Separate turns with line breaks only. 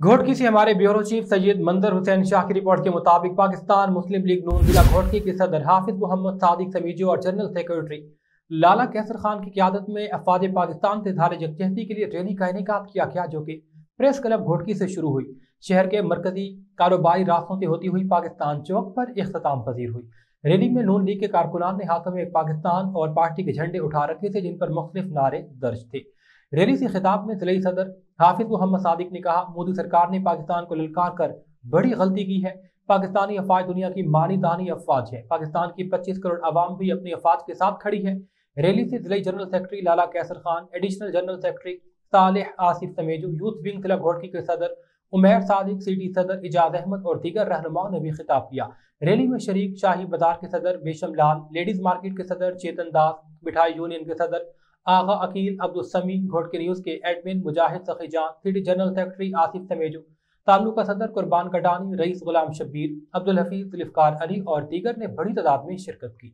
घोटकी से हमारे bureau chief Syed मंदर हुसैन शाह की रिपोर्ट के मुताबिक पाकिस्तान मुस्लिम लीग नून जिला घोटकी के सदर हाफिज मोहम्मद सादिक समीजो और जनरल सेक्रेटरी लाला कैसर खान की क़यादत में अफवाज पाकिस्तान से इज़हार यकजहती के लिए रैली का इनेकाद किया गया, जो कि प्रेस क्लब घोटकी से शुरू हुई। शहर के मरकजी कारोबारी रास्तों से होती हुई पाकिस्तान चौक पर इख्तिताम पजीर हुई। रैली में नून लीग के कारकुनान ने हाथों में एक पाकिस्तान और पार्टी के झंडे उठा रखे थे, जिन पर मुख्तलिफ नारे दर्ज थे। रैली से खिताब में ज़िले सदर हाफिज मोहम्मद सादिक ने कहा, मोदी सरकार ने पाकिस्तान को ललकार कर बड़ी गलती की है। पाकिस्तानी अफवाज दुनिया की मानी दानी अफवाज है। पाकिस्तान की 25 करोड़ आवाम भी अपनी अफवाज के साथ खड़ी है। रैली से ज़िले general secretary Lala Qaiser Khan, additional general secretary Saleh Asif Sameju, youth wing जिला घोटकी के सदर उमैर सादिक, सिटी सदर इजाज अहमद और दीगर रहनुमाओं ने भी खिताब किया। रैली में शरीक शाही बाजार के सदर बेशम लाल, लेडीज मार्केट के सदर चेतन दास, मिठाई यूनियन के सदर आगा अकील, अब्दुल समी, घोटकी न्यूज़ के admin Mujahid Sakhijan, city general secretary Asif Sameju, taluka सदर कुर्बान कडानी, रईस गुलाम शब्बीर, अब्दुल हफीज, जुल्फकार अली और दीगर ने बड़ी तादाद में शिरकत की।